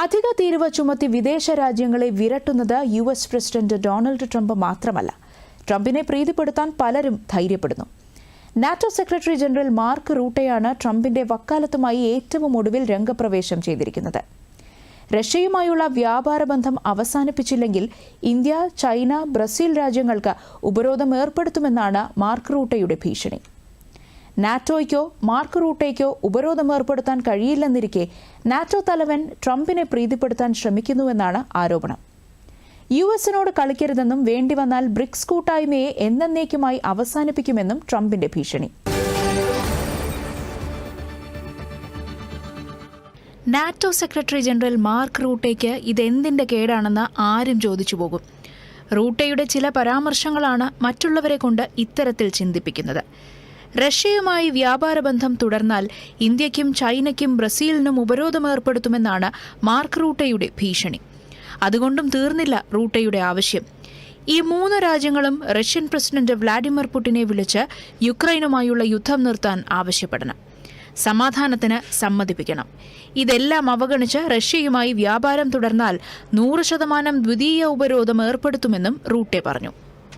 അധിക തീരുവ ചുമത്തി വിദേശ രാജ്യങ്ങളെ വിരട്ടുന്നത് US പ്രസിഡന്റ് ഡൊണാൾഡ് ട്രംപ് മാത്രമല്ല. ട്രംപിനെ പ്രീതിപ്പെടുത്താൻ പലരും ധൈര്യപ്പെടുന്നു. നാറ്റോ സെക്രട്ടറി ജനറൽ മാർക്ക് റൂട്ടെയാണ് ട്രംപിന്റെ വക്കാലത്തുമായി ഏറ്റവും ഒടുവിൽ രംഗപ്രവേശം ചെയ്തിരിക്കുന്നത്. റഷ്യയുമായുള്ള വ്യാപാര ബന്ധം അവസാനിപ്പിച്ചില്ലെങ്കിൽ ഇന്ത്യ, ചൈന, ബ്രസീൽ രാജ്യങ്ങൾക്ക് ഉപരോധം ഏർപ്പെടുത്തുമെന്നാണ് മാർക്ക് റൂട്ടെയുടെ ഭീഷണി. നാറ്റോയ്ക്കോ മാർക്ക് റൂട്ടെയ്ക്കോ ഉപരോധം ഏർപ്പെടുത്താൻ കഴിയില്ലെന്നിരിക്കെ നാറ്റോ തലവൻ ട്രംപിനെ പ്രീതിപ്പെടുത്താൻ ശ്രമിക്കുന്നുവെന്നാണ് ആരോപണം. US-നോട് കളിക്കരുതെന്നും വേണ്ടിവന്നാൽ ബ്രിക്സ് കൂട്ടായ്മയെ എന്നേക്കുമായി അവസാനിപ്പിക്കുമെന്നും ട്രംപിന്റെ ഭീഷണി. നാറ്റോ സെക്രട്ടറി ജനറൽ മാർക്ക് റൂട്ടെയ്ക്ക് ഇതെന്തിന്റെ കേടാണെന്ന് ആരും ചോദിച്ചു പോകും. റൂട്ടെയുടെ ചില പരാമർശങ്ങളാണ് മറ്റുള്ളവരെ കൊണ്ട് ഇത്തരത്തിൽ ചിന്തിപ്പിക്കുന്നത്. റഷ്യയുമായി വ്യാപാര ബന്ധം തുടർന്നാൽ ഇന്ത്യയ്ക്കും ചൈനയ്ക്കും ബ്രസീലിനും ഉപരോധം ഏർപ്പെടുത്തുമെന്നാണ് മാർക്ക് റൂട്ടെയുടെ ഭീഷണി. അതുകൊണ്ടും തീർന്നില്ല റൂട്ടെയുടെ ആവശ്യം. ഈ 3 രാജ്യങ്ങളും റഷ്യൻ പ്രസിഡന്റ് വ്ളാഡിമിർ പുടിനെ വിളിച്ച് യുക്രൈനുമായുള്ള യുദ്ധം നിർത്താൻ ആവശ്യപ്പെടണം. സമാധാനത്തിന് സമ്മതിപ്പിക്കണം. ഇതെല്ലാം അവഗണിച്ച് റഷ്യയുമായി വ്യാപാരം തുടർന്നാൽ 100% ദ്വിതീയ ഉപരോധം ഏർപ്പെടുത്തുമെന്നും റൂട്ടെ പറഞ്ഞു.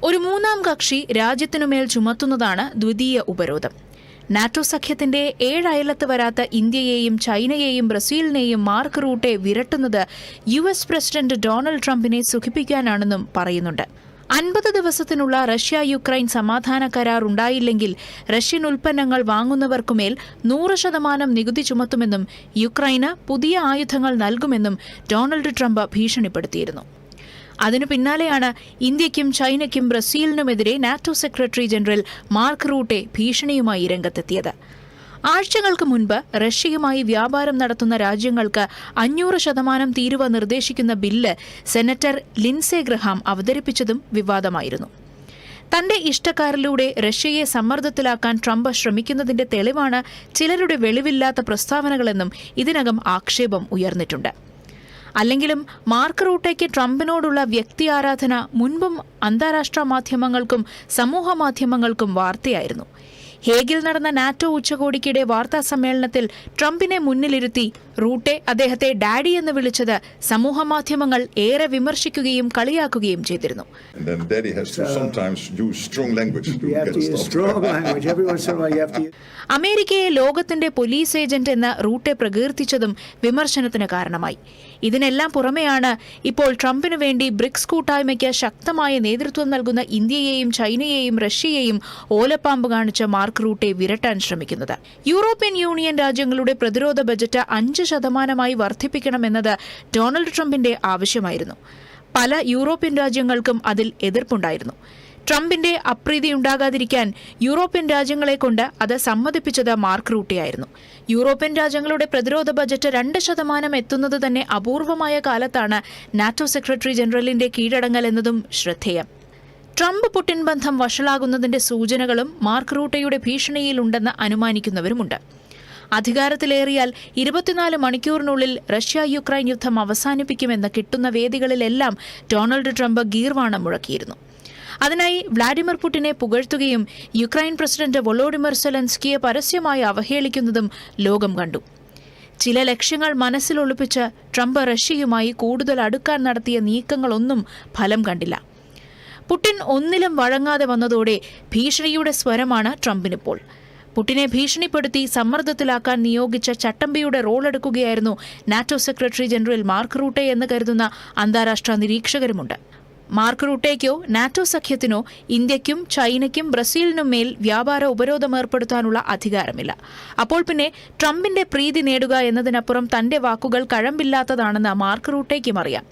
ഒരു 3ാം കക്ഷി രാജ്യത്തിനുമേൽ ചുമത്തുന്നതാണ് ദ്വിതീയ ഉപരോധം. നാറ്റോ സഖ്യത്തിന്റെ 7 അയലത്ത് വരാത്ത ഇന്ത്യയെയും ചൈനയെയും ബ്രസീലിനെയും മാർക്ക് റൂട്ടെ വിരട്ടുന്നത് US പ്രസിഡന്റ് ഡൊണാൾഡ് ട്രംപിനെ സുഖിപ്പിക്കാനാണെന്നും പറയുന്നുണ്ട്. 50 ദിവസത്തിനുള്ള റഷ്യ-യുക്രൈൻ സമാധാന കരാർ ഉണ്ടായില്ലെങ്കിൽ റഷ്യൻ ഉൽപ്പന്നങ്ങൾ വാങ്ങുന്നവർക്കുമേൽ 100% നികുതി ചുമത്തുമെന്നും യുക്രൈന് പുതിയ ആയുധങ്ങൾ നൽകുമെന്നും ഡൊണാൾഡ് ട്രംപ് ഭീഷണിപ്പെടുത്തിയിരുന്നു. അതിനു പിന്നാലെയാണ് ഇന്ത്യയ്ക്കും ചൈനയ്ക്കും ബ്രസീലിനുമെതിരെ NATO secretary general Mark Rutte ഭീഷണിയുമായി രംഗത്തെത്തിയത്. ആഴ്ചകൾക്ക് മുൻപ് റഷ്യയുമായി വ്യാപാരം നടത്തുന്ന രാജ്യങ്ങൾക്ക് 500% തീരുവ നിർദ്ദേശിക്കുന്ന ബില്ല് സെനറ്റർ ലിൻസെ ഗ്രഹാം അവതരിപ്പിച്ചതും വിവാദമായിരുന്നു. തന്റെ ഇഷ്ടക്കാരിലൂടെ റഷ്യയെ സമ്മർദ്ദത്തിലാക്കാൻ ട്രംപ് ശ്രമിക്കുന്നതിന്റെ തെളിവാണ് ചിലരുടെ വെളിവില്ലാത്ത പ്രസ്താവനകളെന്നും ഇതിനകം ആക്ഷേപം ഉയർന്നിട്ടുണ്ട്. അല്ലെങ്കിലും മാർക്ക് റൂട്ടെയ്ക്ക് ട്രംപിനോടുള്ള വ്യക്തി ആരാധന മുൻപും അന്താരാഷ്ട്ര മാധ്യമങ്ങൾക്കും സമൂഹ മാധ്യമങ്ങൾക്കും വാർത്തയായിരുന്നു. ഹേഗിൽ നടന്ന നാറ്റോ ഉച്ചകോടിക്കിടെ വാർത്താ സമ്മേളനത്തിൽ ട്രംപിനെ മുന്നിലിരുത്തി റൂട്ടെ അദ്ദേഹത്തെ ഡാഡി എന്ന് വിളിച്ചത് സമൂഹമാധ്യമങ്ങൾ ഏറെ വിമർശിക്കുകയും കളിയാക്കുകയും ചെയ്തിരുന്നു. അമേരിക്കയെ ലോകത്തിന്റെ പോലീസ് ഏജന്റ് എന്ന് റൂട്ടെ പ്രകീർത്തിച്ചതും വിമർശനത്തിന് കാരണമായി. ഇതിനെല്ലാം പുറമെയാണ് ഇപ്പോൾ ട്രംപിനു വേണ്ടി ബ്രിക്സ് കൂട്ടായ്മയ്ക്ക് ശക്തമായ നേതൃത്വം നൽകുന്ന ഇന്ത്യയെയും ചൈനയെയും റഷ്യയെയും ഓലപ്പാമ്പ് കാണിച്ച് മാർക്ക് റൂട്ടെ വിരട്ടാൻ ശ്രമിക്കുന്നത്. യൂറോപ്യൻ യൂണിയൻ രാജ്യങ്ങളുടെ പ്രതിരോധ ബജറ്റ് 5% വർദ്ധിപ്പിക്കണമെന്നത് ഡൊണാൾഡ് ട്രംപിന്റെ ആവശ്യമായിരുന്നു. പല യൂറോപ്യൻ രാജ്യങ്ങൾക്കും അതിൽ എതിർപ്പുണ്ടായിരുന്നു. ട്രംപിന്റെ അപ്രീതിയുണ്ടാകാതിരിക്കാൻ യൂറോപ്യൻ രാജ്യങ്ങളെ കൊണ്ട് അത് സമ്മതിപ്പിച്ചത് മാർക്ക് റൂട്ടെയായിരുന്നു. യൂറോപ്യൻ രാജ്യങ്ങളുടെ പ്രതിരോധ ബജറ്റ് 2% എത്തുന്നത് തന്നെ അപൂർവമായ കാലത്താണ് നാറ്റോ സെക്രട്ടറി ജനറലിന്റെ കീഴടങ്ങൽ എന്നതും ശ്രദ്ധേയം. ട്രംപ് പുടിൻ ബന്ധം വഷളാകുന്നതിന്റെ സൂചനകളും മാർക്ക് റൂട്ടെയുടെ ഭീഷണിയിലുണ്ടെന്ന് അനുമാനിക്കുന്നവരുമുണ്ട്. അധികാരത്തിലേറിയാൽ 24 മണിക്കൂറിനുള്ളിൽ റഷ്യ-യുക്രൈൻ യുദ്ധം അവസാനിപ്പിക്കുമെന്ന് കിട്ടുന്ന വേദികളിലെല്ലാം ഡൊണാൾഡ് ട്രംപ് ഗീർവാണം മുഴക്കിയിരുന്നു. അതിനായി വ്ളാഡിമിർ പുടിനെ പുകഴ്ത്തുകയും യുക്രൈൻ പ്രസിഡന്റ് വൊളോഡിമിർ സെലൻസ്കിയെ പരസ്യമായി അവഹേളിക്കുന്നതും ലോകം കണ്ടു. ചില ലക്ഷ്യങ്ങൾ മനസ്സിലൊളിപ്പിച്ച് ട്രംപ് റഷ്യയുമായി കൂടുതൽ അടുക്കാൻ നടത്തിയ നീക്കങ്ങളൊന്നും ഫലം കണ്ടില്ല. പുടിൻ ഒന്നിലും വഴങ്ങാതെ വന്നതോടെ ഭീഷണിയുടെ സ്വരമാണ് ട്രംപിനിപ്പോൾ. പുടിനെ ഭീഷണിപ്പെടുത്തി സമ്മർദ്ദത്തിലാക്കാൻ നിയോഗിച്ച ചട്ടമ്പിയുടെ റോളെടുക്കുകയായിരുന്നു NATO secretary general Mark Rutte എന്ന് കരുതുന്ന അന്താരാഷ്ട്ര നിരീക്ഷകരുമുണ്ട്. മാർക്ക് റൂട്ടെയ്ക്കോ നാറ്റോ സഖ്യത്തിനോ ഇന്ത്യയ്ക്കും ചൈനയ്ക്കും ബ്രസീലിനും മേൽ വ്യാപാര ഉപരോധം ഏർപ്പെടുത്താനുള്ള അധികാരമില്ല. അപ്പോൾ പിന്നെ ട്രംപിന്റെ പ്രീതി നേടുക എന്നതിനപ്പുറം തന്റെ വാക്കുകൾ കഴമ്പില്ലാത്തതാണെന്ന് മാർക്ക് റൂട്ടെയ്ക്കും അറിയാം.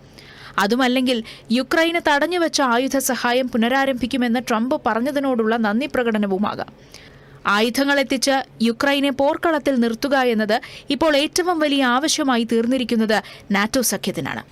അതുമല്ലെങ്കിൽ യുക്രൈന് തടഞ്ഞുവെച്ച ആയുധ സഹായം പുനരാരംഭിക്കുമെന്ന് ട്രംപ് പറഞ്ഞതിനോടുള്ള നന്ദി പ്രകടനവുമാകാം. ആയുധങ്ങൾ എത്തിച്ച് യുക്രൈനെ പോർക്കളത്തിൽ നിർത്തുക എന്നത് ഇപ്പോൾ ഏറ്റവും വലിയ ആവശ്യമായി തീർന്നിരിക്കുന്നത് നാറ്റോ സഖ്യത്തിനാണ്.